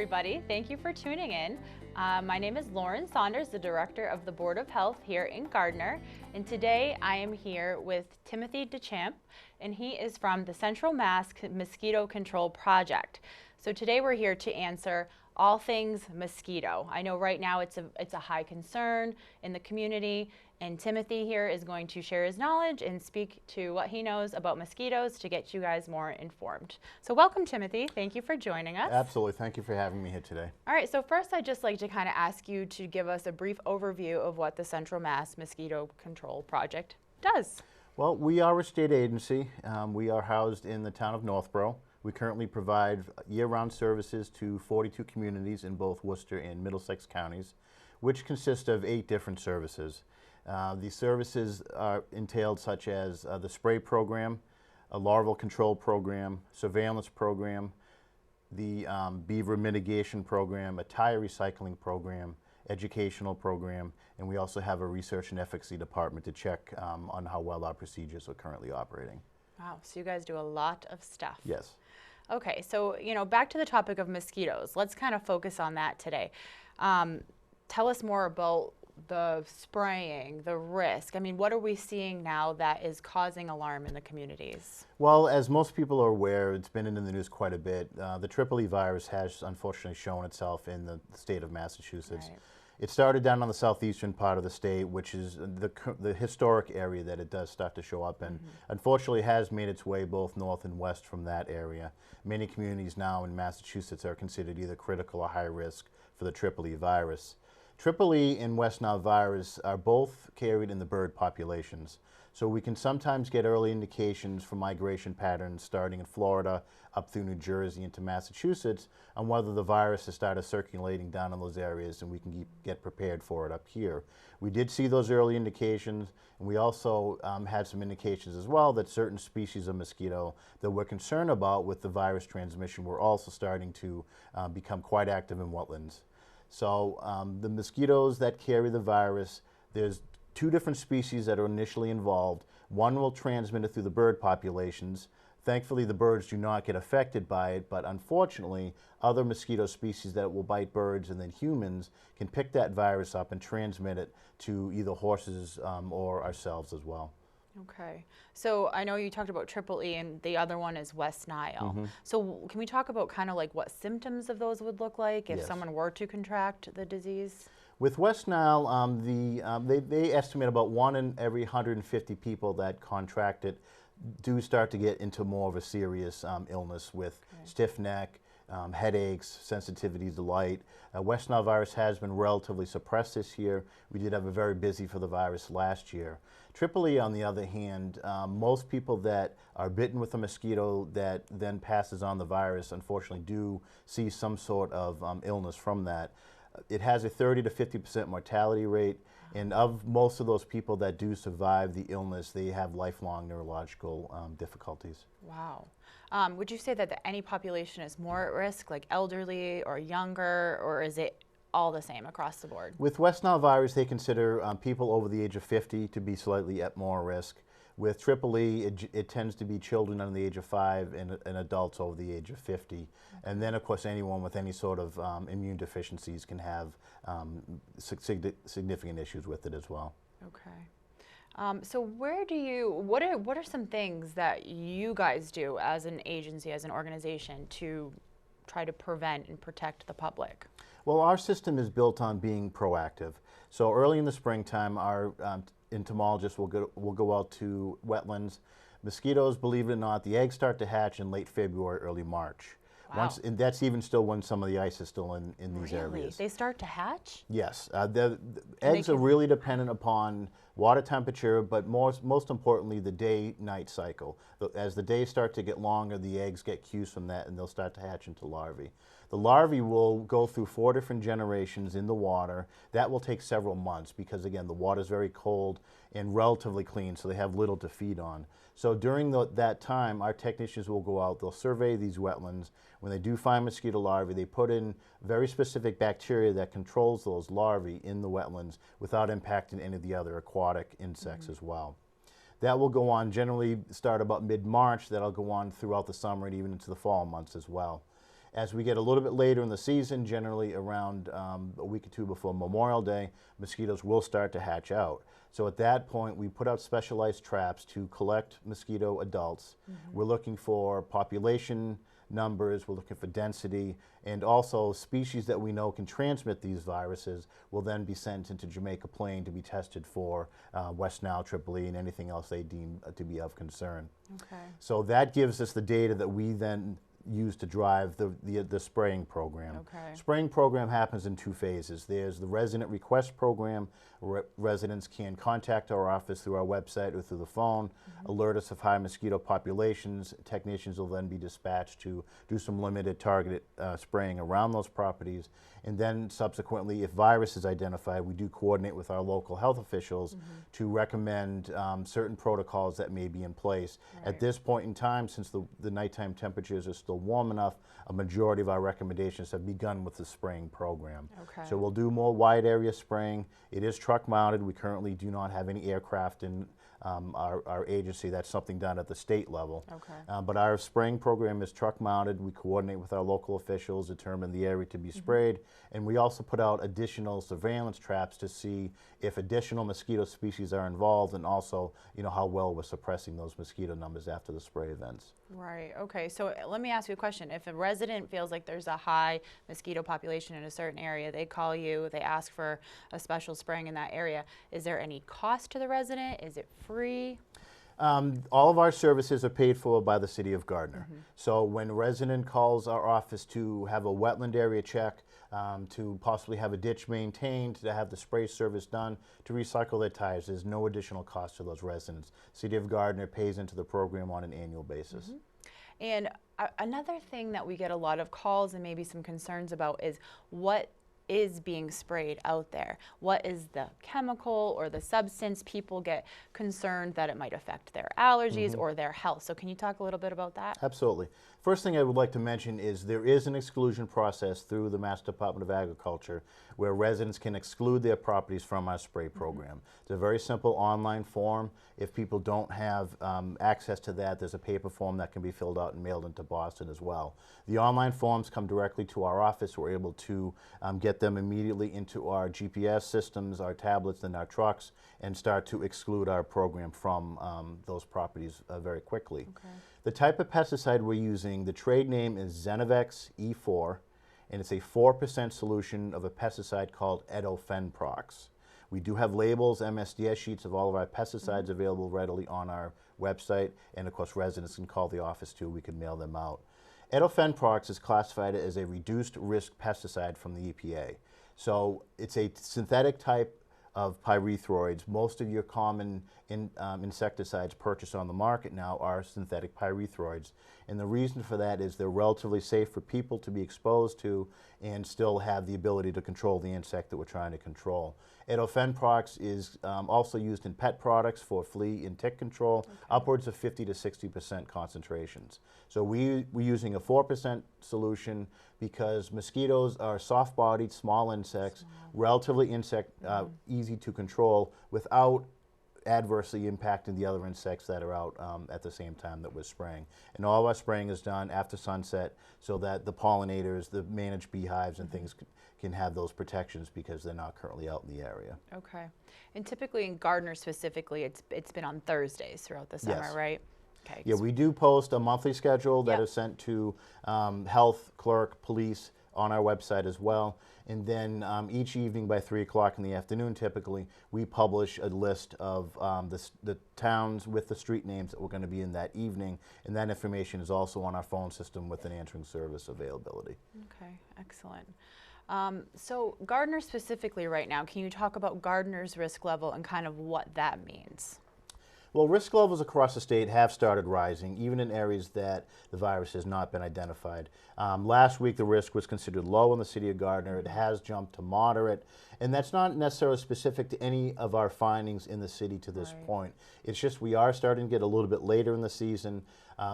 everybody. Thank you for tuning in. My name is Lauren Saunders, the Director of the Board of Health here in Gardner. And today I am here with Timothy DeChamp, and he is from the Central Mass Mosquito Control Project. So today we're here to answer all things mosquito. I know right now it's a high concern in the community, and Timothy here is going to share his knowledge and speak to what he knows about mosquitoes to get you guys more informed. So welcome, Timothy. Thank you for joining us. Absolutely. Thank you for having me here today. All right, so first I'd just like to kind of ask you to give us a brief overview of what the Central Mass Mosquito Control Project does. Well, we are a state agency. We are housed in the town of Northborough. We currently provide year-round services to 42 communities in both Worcester and Middlesex counties, which consist of 8 different services. These services are entailed such as the spray program, a larval control program, surveillance program, the beaver mitigation program, a tire recycling program, educational program, and we also have a research and efficacy department to check on how well our procedures are currently operating. Wow, so you guys do a lot of stuff. Yes. Okay, so back to the topic of mosquitoes. Let's kind of focus on that today. Tell us more about the spraying, the risk. I mean, what are we seeing now that is causing alarm in the communities? Well, as most people are aware, it's been in the news quite a bit. The EEE virus has unfortunately shown itself in the state of Massachusetts. Right. It started down on the southeastern part of the state, which is the historic area that it does start to show up in. Unfortunately, has made its way both north and west from that area. Many communities now in Massachusetts are considered either critical or high risk for the EEE virus. EEE and West Nile virus are both carried in the bird populations. So we can sometimes get early indications from migration patterns starting in Florida up through New Jersey into Massachusetts on whether the virus has started circulating down in those areas, and we can get prepared for it up here. We did see those early indications, and we also had some indications as well that certain species of mosquito that we're concerned about with the virus transmission were also starting to become quite active in wetlands. So the mosquitoes that carry the virus, there's 2 different species that are initially involved. One will transmit it through the bird populations. Thankfully, the birds do not get affected by it, but unfortunately, other mosquito species that will bite birds and then humans can pick that virus up and transmit it to either horses or ourselves as well. Okay, so I know you talked about EEE and the other one is West Nile. So can we talk about kind of like what symptoms of those would look like if someone were to contract the disease? With West Nile, they estimate about 1 in every 150 people that contract it do start to get into more of a serious illness with stiff neck, headaches, sensitivity to light. West Nile virus has been relatively suppressed this year. We did have a very busy for the virus last year. EEE, on the other hand, most people that are bitten with a mosquito that then passes on the virus unfortunately do see some sort of illness from that. It has a 30 to 50% mortality rate, and of most of those people that do survive the illness, they have lifelong neurological difficulties. Wow. Would you say that any population is more at risk, like elderly or younger, or is it all the same across the board? With West Nile virus, they consider people over the age of 50 to be slightly at more risk. With EEE, it tends to be children under the age of 5 and adults over the age of 50. And then, of course, anyone with any sort of immune deficiencies can have significant issues with it as well. Okay. So what are some things that you guys do as an agency, as an organization, to try to prevent and protect the public? Well, our system is built on being proactive. So early in the springtime, our entomologists will go out to wetlands. Mosquitoes, believe it or not, the eggs start to hatch in late February, early March. Wow. And that's even still when some of the ice is still in these areas. They start to hatch? Yes. The eggs are really dependent upon water temperature, but most importantly, the day-night cycle. As the days start to get longer, the eggs get cues from that, and they'll start to hatch into larvae. The larvae will go through 4 different generations in the water. That will take several months because, again, the water is very cold and relatively clean, so they have little to feed on. So during that time, our technicians will go out, they'll survey these wetlands. When they do find mosquito larvae, they put in very specific bacteria that controls those larvae in the wetlands without impacting any of the other aquatic insects as well. That will go on, generally start about mid-March, that'll go on throughout the summer and even into the fall months as well. As we get a little bit later in the season, generally around a week or two before Memorial Day, mosquitoes will start to hatch out. So at that point, we put out specialized traps to collect mosquito adults. We're looking for population numbers, we're looking for density, and also species that we know can transmit these viruses will then be sent into Jamaica Plain to be tested for West Nile, EEE, and anything else they deem to be of concern. Okay. So that gives us the data that we then use to drive the spraying program. Okay. Spraying program happens in two phases. There's the resident request program. Residents can contact our office through our website or through the phone, alert us of high mosquito populations. Technicians will then be dispatched to do some limited targeted spraying around those properties. And then subsequently, if virus is identified, we do coordinate with our local health officials to recommend certain protocols that may be in place. Right. At this point in time, since the nighttime temperatures are still warm enough, a majority of our recommendations have begun with the spraying program. Okay. So we'll do more wide area spraying. It is truck mounted. We currently do not have any aircraft in our agency. That's something done at the state level. Okay. But our spraying program is truck mounted. We coordinate with our local officials, determine the area to be sprayed, and we also put out additional surveillance traps to see if additional mosquito species are involved, and also, you know, how well we're suppressing those mosquito numbers after the spray events. Right. Okay. So let me ask you a question. If a resident feels like there's a high mosquito population in a certain area, they call you, they ask for a special spraying in that area. Is there any cost to the resident? Is it free? All of our services are paid for by the City of Gardner. So when a resident calls our office to have a wetland area check, to possibly have a ditch maintained, to have the spray service done, to recycle their tires, there's no additional cost to those residents. City of Gardner pays into the program on an annual basis. And another thing that we get a lot of calls and maybe some concerns about is what is being sprayed out there. What is the chemical or the substance? People get concerned that it might affect their allergies or their health. So can you talk a little bit about that? Absolutely. First thing I would like to mention is there is an exclusion process through the Mass Department of Agriculture where residents can exclude their properties from our spray program. It's a very simple online form. If people don't have access to that, there's a paper form that can be filled out and mailed into Boston as well. The online forms come directly to our office. We're able to get them immediately into our GPS systems, our tablets, and our trucks, and start to exclude our program from those properties very quickly. Okay. The type of pesticide we're using, the trade name is Zenovex E4, and it's a 4% solution of a pesticide called Edofenprox. We do have labels, MSDS sheets of all of our pesticides available readily on our website, and of course residents can call the office too, we can mail them out. Edofenprox is classified as a reduced risk pesticide from the EPA. So it's a synthetic type of pyrethroids. Most of your common insecticides purchased on the market now are synthetic pyrethroids. And the reason for that is they're relatively safe for people to be exposed to and still have the ability to control the insect that we're trying to control. Edofenprox is also used in pet products for flea and tick control, upwards of 50 to 60% concentrations. So we're using a 4% solution because mosquitoes are soft-bodied, small insects, relatively easy to control without adversely impacting the other insects that are out at the same time that we're spraying. And all our spraying is done after sunset so that the pollinators, the managed beehives and things can have those protections because they're not currently out in the area. Okay. And typically in Gardner specifically, it's been on Thursdays throughout the summer, Yes. right? Okay. Yeah, we do post a monthly schedule that is sent to health, clerk, police on our website as well. And then each evening by 3 o'clock in the afternoon, typically, we publish a list of the towns with the street names that we're going to be in that evening. And that information is also on our phone system with an answering service availability. Okay, excellent. So Gardner specifically right now, can you talk about Gardner's risk level and kind of what that means? Well, risk levels across the state have started rising, even in areas that the virus has not been identified. Last week, the risk was considered low in the city of Gardner. It has jumped to moderate, and that's not necessarily specific to any of our findings in the city to this point. It's just we are starting to get a little bit later in the season.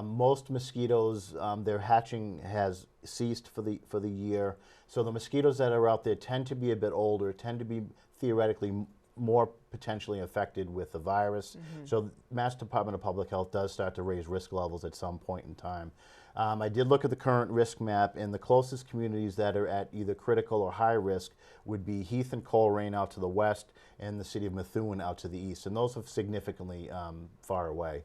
Most mosquitoes, their hatching has ceased for the year, so the mosquitoes that are out there tend to be a bit older, tend to be theoretically more potentially affected with the virus. So Mass Department of Public Health does start to raise risk levels at some point in time. I did look at the current risk map, and the closest communities that are at either critical or high risk would be Heath and Coleraine out to the west and the city of Methuen out to the east, and those are significantly far away.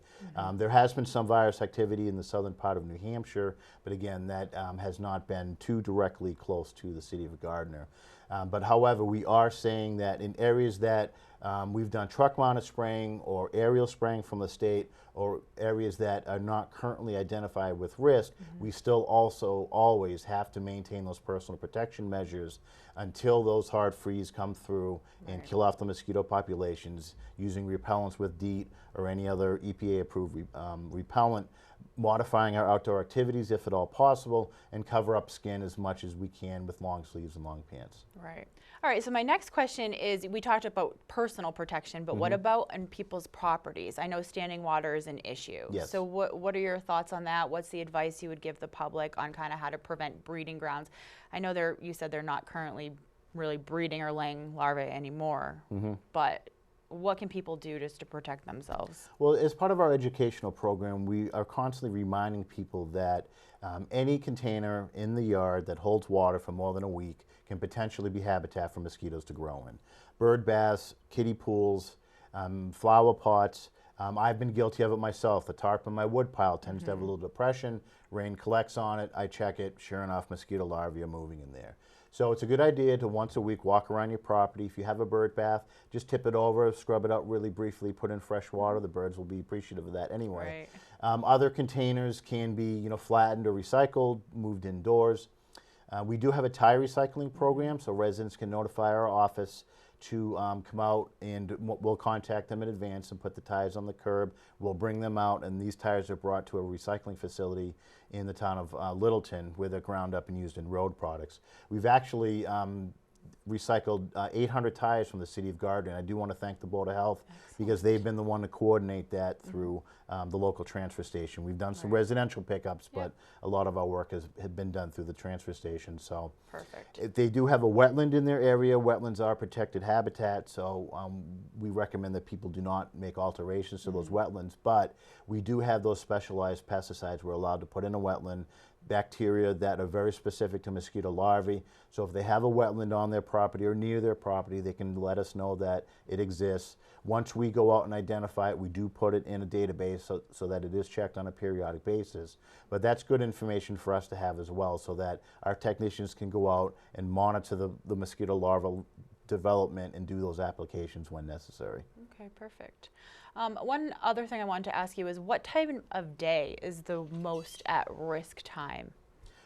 There has been some virus activity in the southern part of New Hampshire, but again, that has not been too directly close to the city of Gardner. But however, we are saying that in areas that we've done truck-mounted spraying or aerial spraying from the state, or areas that are not currently identified with risk, we still also always have to maintain those personal protection measures until those hard freeze come through and kill off the mosquito populations using repellents with DEET or any other EPA-approved repellent, modifying our outdoor activities if at all possible, and cover up skin as much as we can with long sleeves and long pants. Right. All right, so my next question is, we talked about personal protection, but what about on people's properties? I know standing water is an issue. Yes. So what are your thoughts on that? What's the advice you would give the public on kind of how to prevent breeding grounds? I know you said they're not currently really breeding or laying larvae anymore, but what can people do just to protect themselves? Well, as part of our educational program, we are constantly reminding people that any container in the yard that holds water for more than a week can potentially be habitat for mosquitoes to grow in. Bird baths, kiddie pools, flower pots. I've been guilty of it myself. The tarp in my wood pile tends to have a little depression. Rain collects on it. I check it. Sure enough, mosquito larvae are moving in there. So it's a good idea to once a week walk around your property. If you have a bird bath, just tip it over, scrub it out really briefly, put in fresh water. The birds will be appreciative of that anyway. Right. Other containers can be, flattened or recycled, moved indoors. We do have a tire recycling program, so residents can notify our office to come out, and we'll contact them in advance and put the tires on the curb. We'll bring them out, and these tires are brought to a recycling facility in the town of Littleton, where they're ground up and used in road products. We've actually recycled 800 tires from the city of Gardner, and I do want to thank the Board of Health because they've been the one to coordinate that through the local transfer station. We've done some residential pickups, but a lot of our work has been done through the transfer station. So perfect. They do have a wetland in their area. Wetlands are protected habitat, so we recommend that people do not make alterations to those wetlands, but we do have those specialized pesticides we're allowed to put in a wetland, bacteria that are very specific to mosquito larvae. So if they have a wetland on their property or near their property, they can let us know that it exists. Once we go out and identify it, we do put it in a database so that it is checked on a periodic basis. But that's good information for us to have as well, so that our technicians can go out and monitor the mosquito larval development and do those applications when necessary. Okay, perfect. One other thing I wanted to ask you is, what time of day is the most at-risk time?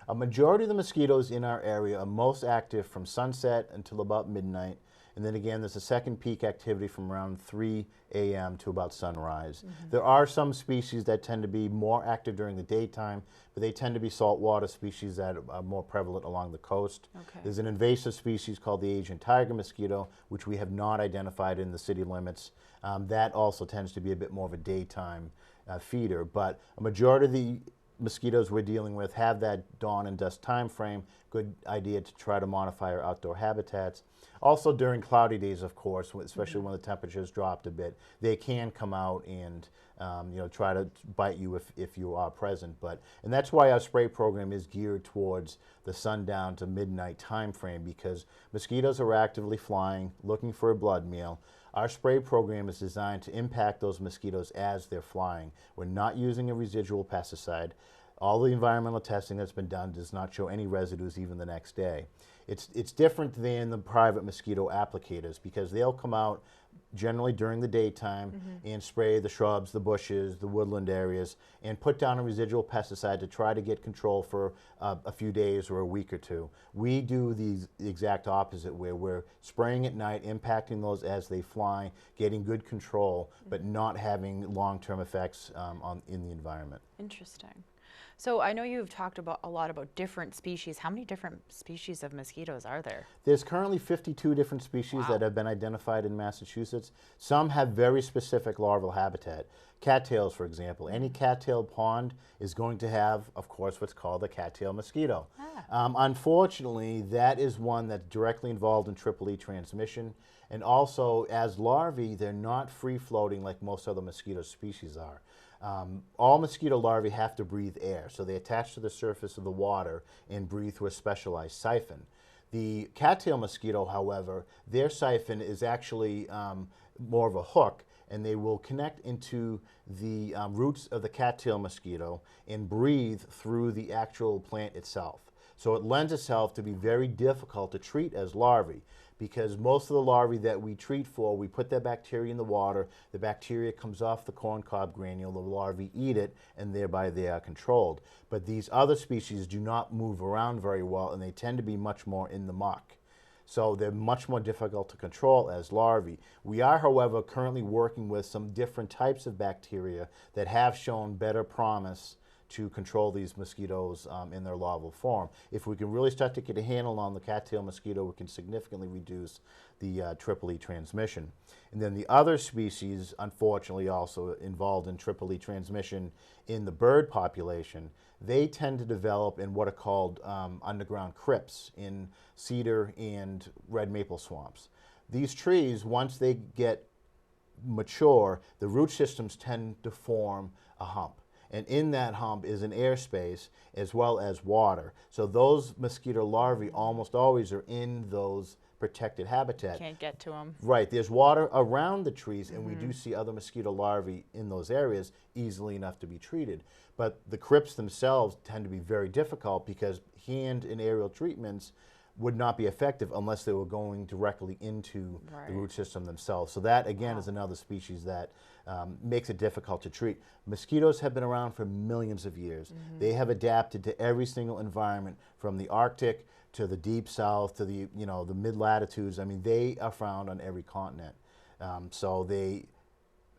A majority of the mosquitoes in our area are most active from sunset until about midnight. And then again, there's a second peak activity from around 3 a.m. to about sunrise. There are some species that tend to be more active during the daytime, but they tend to be saltwater species that are more prevalent along the coast. Okay. There's an invasive species called the Asian tiger mosquito, which we have not identified in the city limits. That also tends to be a bit more of a daytime feeder, but a majority of the mosquitoes we're dealing with have that dawn and dusk time frame. Good idea to try to modify our outdoor habitats. Also during cloudy days, of course, especially when the temperatures dropped a bit, they can come out and try to bite you if you are present. And that's why our spray program is geared towards the sundown to midnight time frame, because mosquitoes are actively flying, looking for a blood meal. Our spray program is designed to impact those mosquitoes as they're flying. We're not using a residual pesticide. All the environmental testing that's been done does not show any residues even the next day. It's different than the private mosquito applicators, because they'll come out generally during the daytime and spray the shrubs, the bushes, the woodland areas, and put down a residual pesticide to try to get control for a few days or a week or two. We do the exact opposite, where we're spraying at night, impacting those as they fly, getting good control, but not having long-term effects in the environment. Interesting. So I know you've talked a lot about different species. How many different species of mosquitoes are there? There's currently 52 different species that have been identified in Massachusetts. Some have very specific larval habitat. Cattails, for example. Any cattail pond is going to have, of course, what's called a cattail mosquito. Unfortunately, that is one that's directly involved in EEE transmission. And also, as larvae, they're not free-floating like most other mosquito species are. All mosquito larvae have to breathe air, so they attach to the surface of the water and breathe through a specialized siphon. The cattail mosquito, however, their siphon is actually more of a hook, and they will connect into the roots of the cattail mosquito and breathe through the actual plant itself. So it lends itself to be very difficult to treat as larvae, because most of the larvae that we treat for, we put that bacteria in the water, the bacteria comes off the corncob granule, the larvae eat it, and thereby they are controlled. But these other species do not move around very well, and they tend to be much more in the muck. So they're much more difficult to control as larvae. We are, however, currently working with some different types of bacteria that have shown better promise to control these mosquitoes in their larval form. If we can really start to get a handle on the cattail mosquito, we can significantly reduce the EEE transmission. And then the other species, unfortunately, also involved in EEE transmission in the bird population, they tend to develop in what are called underground crypts in cedar and red maple swamps. These trees, once they get mature, the root systems tend to form a hump. And in that hump is an airspace as well as water. So those mosquito larvae almost always are in those protected habitat. Can't get to them. Right, there's water around the trees, and we do see other mosquito larvae in those areas easily enough to be treated. But the crypts themselves tend to be very difficult because hand and aerial treatments would not be effective unless they were going directly into the root system themselves. So that, again, is another species that makes it difficult to treat. Mosquitoes have been around for millions of years. They have adapted to every single environment, from the Arctic to the deep south to the, the mid-latitudes. I mean, they are found on every continent. So they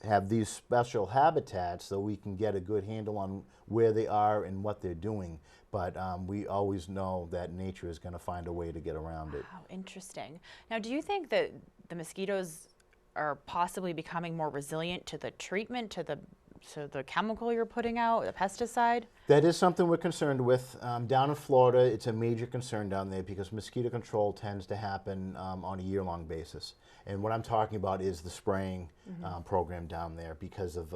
have these special habitats so we can get a good handle on where they are and what they're doing. But we always know that nature is going to find a way to get around it. Wow, interesting. Now, do you think that the mosquitoes are possibly becoming more resilient to the treatment, to the chemical you're putting out, the pesticide? That is something we're concerned with. Down in Florida, it's a major concern down there because mosquito control tends to happen on a year-long basis. And what I'm talking about is the spraying program down there because of,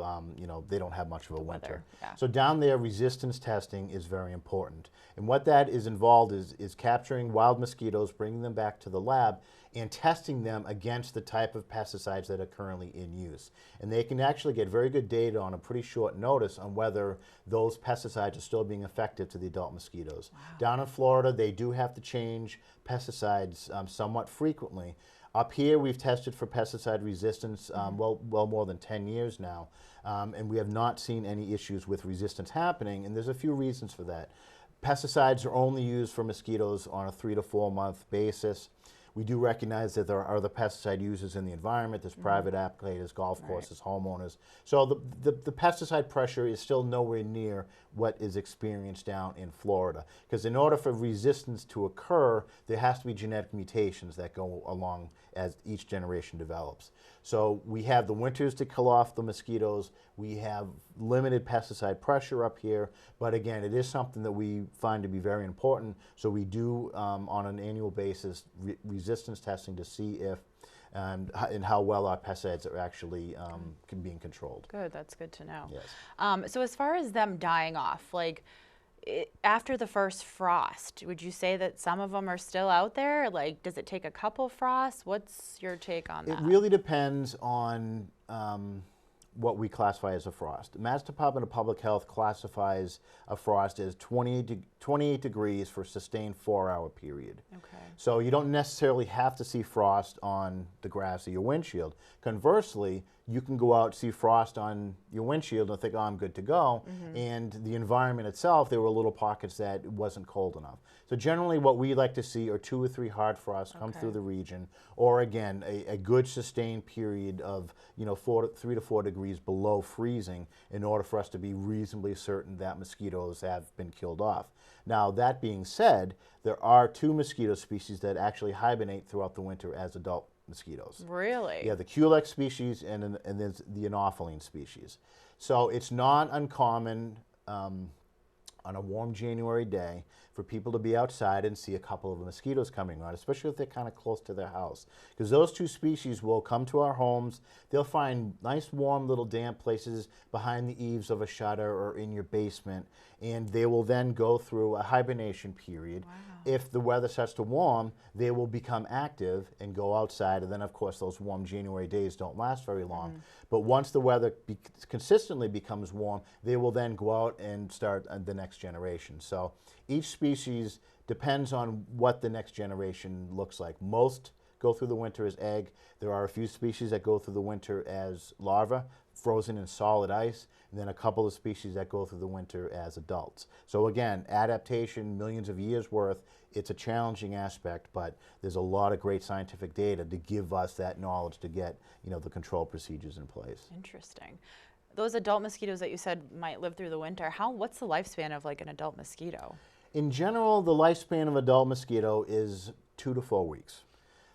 they don't have much of a winter. Yeah. So down there, resistance testing is very important. And what that is involved is capturing wild mosquitoes, bringing them back to the lab, and testing them against the type of pesticides that are currently in use. And they can actually get very good data on a pretty short notice on whether those pesticides are still being effective to the adult mosquitoes. Wow. Down in Florida, they do have to change pesticides somewhat frequently. Up here, we've tested for pesticide resistance well more than 10 years now, and we have not seen any issues with resistance happening, and there's a few reasons for that. Pesticides are only used for mosquitoes on a 3 to 4 month basis. We do recognize that there are other pesticide users in the environment. There's private applicators, golf courses, homeowners. So the pesticide pressure is still nowhere near what is experienced down in Florida. Because in order for resistance to occur, there has to be genetic mutations that go along as each generation develops. So we have the winters to kill off the mosquitoes. We have limited pesticide pressure up here. But again, it is something that we find to be very important. So we do, on an annual basis, resistance testing to see if and how well our pesticides are actually being controlled. Good, that's good to know. Yes. So as far as them dying off, after the first frost, would you say that some of them are still out there? Like, does it take a couple frosts? What's your take on that? It really depends on what we classify as a frost. The Mass Department of Public Health classifies a frost as 28 degrees for a sustained 4-hour period. Okay. So you don't necessarily have to see frost on the grass of your windshield. Conversely, you can go out, see frost on your windshield and think, oh, I'm good to go. And the environment itself, there were little pockets that it wasn't cold enough. So generally what we like to see are 2 or 3 hard frosts come through the region, or again, a good sustained period of 3 to 4 degrees below freezing in order for us to be reasonably certain that mosquitoes have been killed off. Now, that being said, there are 2 mosquito species that actually hibernate throughout the winter as adult mosquitoes. Really? Yeah, the Culex species and there's the Anopheline species. So it's not uncommon on a warm January day for people to be outside and see a couple of mosquitoes coming on, especially if they're kind of close to their house. Because those two species will come to our homes. They'll find nice, warm, little damp places behind the eaves of a shutter or in your basement, and they will then go through a hibernation period. Wow. If the weather starts to warm, they will become active and go outside, and then of course those warm January days don't last very long. But once the weather consistently becomes warm, they will then go out and start the next generation. So each species depends on what the next generation looks like. Most go through the winter as egg. There are a few species that go through the winter as larva, frozen in solid ice, and then a couple of species that go through the winter as adults. So again, adaptation, millions of years worth. It's a challenging aspect, but there's a lot of great scientific data to give us that knowledge to get, the control procedures in place. Interesting. Those adult mosquitoes that you said might live through the winter, what's the lifespan of like an adult mosquito? In general, the lifespan of adult mosquito is 2 to 4 weeks.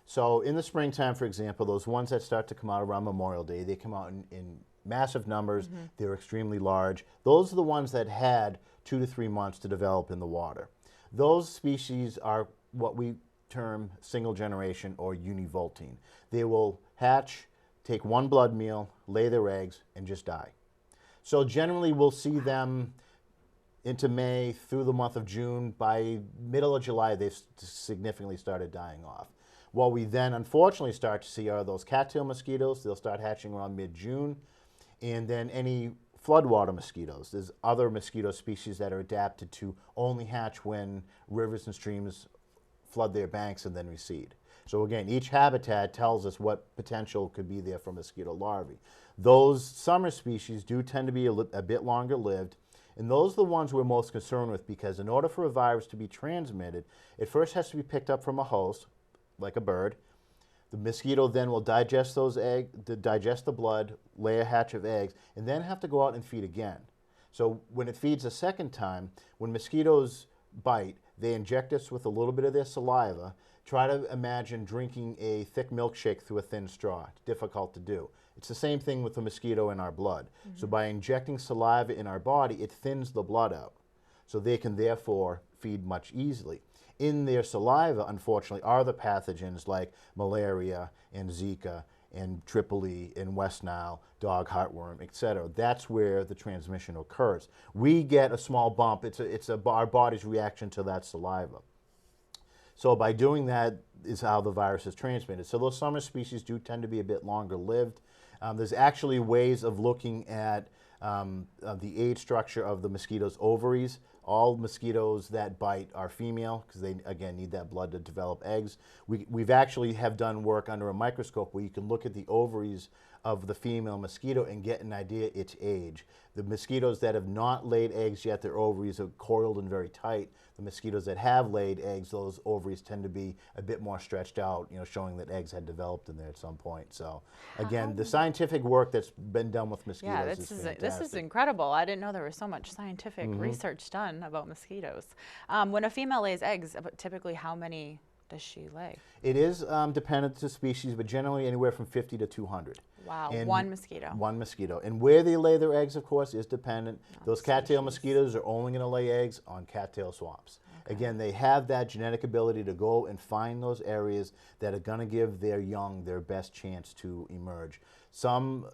So in the springtime, for example, those ones that start to come out around Memorial Day, they come out in massive numbers. They're extremely large. Those are the ones that had 2 to 3 months to develop in the water. Those species are what we term single generation or univoltine. They will hatch, take one blood meal, lay their eggs, and just die. So generally we'll see them into May through the month of June. By middle of July, they've significantly started dying off. What we then unfortunately start to see are those cattail mosquitoes. They'll start hatching around mid-June. And then any floodwater mosquitoes. There's other mosquito species that are adapted to only hatch when rivers and streams flood their banks and then recede. So again, each habitat tells us what potential could be there for mosquito larvae. Those summer species do tend to be a bit longer lived, and those are the ones we're most concerned with, because in order for a virus to be transmitted, it first has to be picked up from a host, like a bird. The mosquito then will digest those eggs, digest the blood, lay a hatch of eggs, and then have to go out and feed again. So when it feeds a second time, when mosquitoes bite, they inject us with a little bit of their saliva. Try to imagine drinking a thick milkshake through a thin straw. It's difficult to do. It's the same thing with the mosquito in our blood. So by injecting saliva in our body, it thins the blood out. So they can therefore feed much easily. In their saliva, unfortunately, are the pathogens like malaria and Zika and Tripoli and West Nile, dog heartworm, etc. That's where the transmission occurs. We get a small bump. It's our body's reaction to that saliva. So by doing that is how the virus is transmitted. So those summer species do tend to be a bit longer lived. There's actually ways of looking at the age structure of the mosquito's ovaries. All mosquitoes that bite are female because they, again, need that blood to develop eggs. We've actually have done work under a microscope where you can look at the ovaries of the female mosquito and get an idea its age. The mosquitoes that have not laid eggs yet, their ovaries are coiled and very tight. The mosquitoes that have laid eggs, those ovaries tend to be a bit more stretched out, showing that eggs had developed in there at some point. So again, the scientific work that's been done with mosquitoes is fantastic. This is incredible. I didn't know there was so much scientific research done about mosquitoes. When a female lays eggs, typically how many does she lay? It is dependent to species, but generally anywhere from 50 to 200. Wow, and one mosquito. One mosquito. And where they lay their eggs, of course, is dependent. Those cattail mosquitoes are only going to lay eggs on cattail swamps. Okay. Again, they have that genetic ability to go and find those areas that are going to give their young their best chance to emerge. Some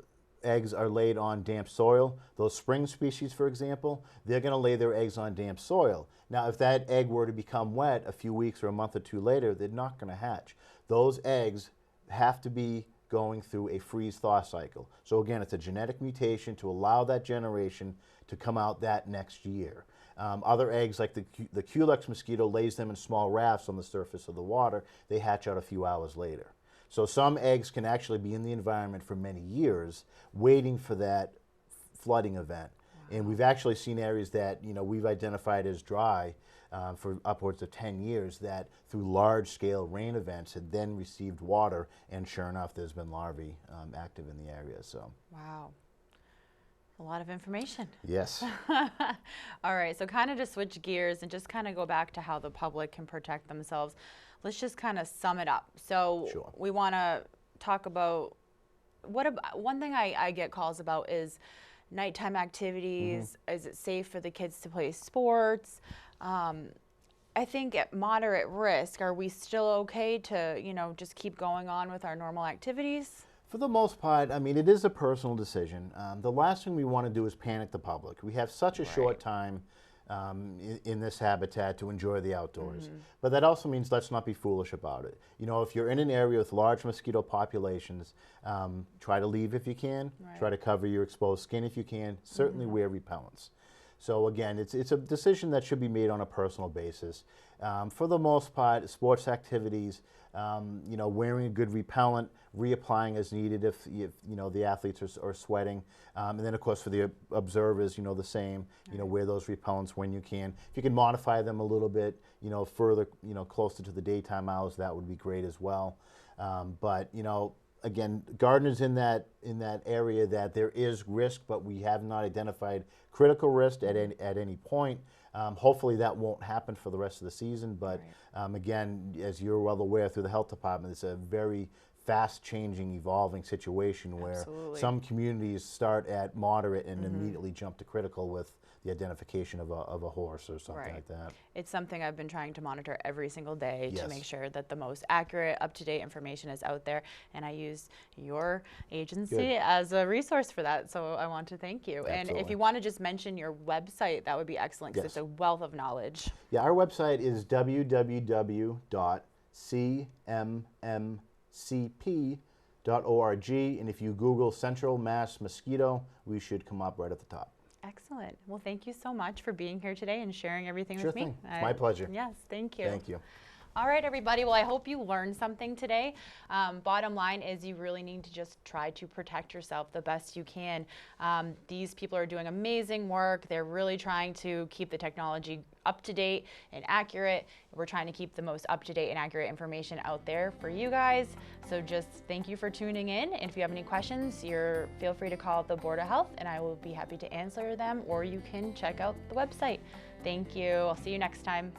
eggs are laid on damp soil. Those spring species, for example, they're going to lay their eggs on damp soil. Now, if that egg were to become wet a few weeks or a month or two later, they're not going to hatch. Those eggs have to be going through a freeze-thaw cycle. So again, it's a genetic mutation to allow that generation to come out that next year. Other eggs, like the Culex mosquito, lays them in small rafts on the surface of the water. They hatch out a few hours later. So some eggs can actually be in the environment for many years, waiting for that flooding event. Wow. And we've actually seen areas that we've identified as dry for upwards of 10 years that through large-scale rain events had then received water, and sure enough, there's been larvae active in the area. So. Wow. A lot of information. Yes. All right, so kind of to switch gears and just kind of go back to how the public can protect themselves. Let's just kind of sum it up. So sure. We want to talk about one thing I get calls about is nighttime activities. Is it safe for the kids to play sports? I think at moderate risk, are we still okay to, just keep going on with our normal activities? For the most part, I mean, it is a personal decision. The last thing we want to do is panic the public. We have such a short time in this habitat to enjoy the outdoors. But that also means let's not be foolish about it. If you're in an area with large mosquito populations, try to leave if you can. Try to cover your exposed skin if you can. Certainly wear repellents. So again, it's a decision that should be made on a personal basis. For the most part, sports activities, wearing a good repellent, reapplying as needed if the athletes are sweating, and then of course for the observers, the same. Wear those repellents when you can. If you can modify them a little bit, further, closer to the daytime hours, that would be great as well. But again, Gardner's in that area that there is risk, but we have not identified critical risk at any point. Hopefully that won't happen for the rest of the season, but again, as you're well aware through the health department, it's a very fast-changing, evolving situation where some communities start at moderate and immediately jump to critical with the identification of a horse or something like that. It's something I've been trying to monitor every single day to make sure that the most accurate, up-to-date information is out there, and I use your agency as a resource for that, so I want to thank you. Absolutely. And if you want to just mention your website, that would be excellent, because it's a wealth of knowledge. Yeah, our website is www.cmmcp.org, and if you Google Central Mass Mosquito, we should come up right at the top. Excellent. Well, thank you so much for being here today and sharing everything with me. Sure thing. It's my pleasure. Yes, thank you. Thank you. All right, everybody. Well, I hope you learned something today. Bottom line is you really need to just try to protect yourself the best you can. These people are doing amazing work. They're really trying to keep the technology up to date and accurate. We're trying to keep the most up to date and accurate information out there for you guys. So just thank you for tuning in. And if you have any questions, feel free to call the Board of Health and I will be happy to answer them, or you can check out the website. Thank you. I'll see you next time.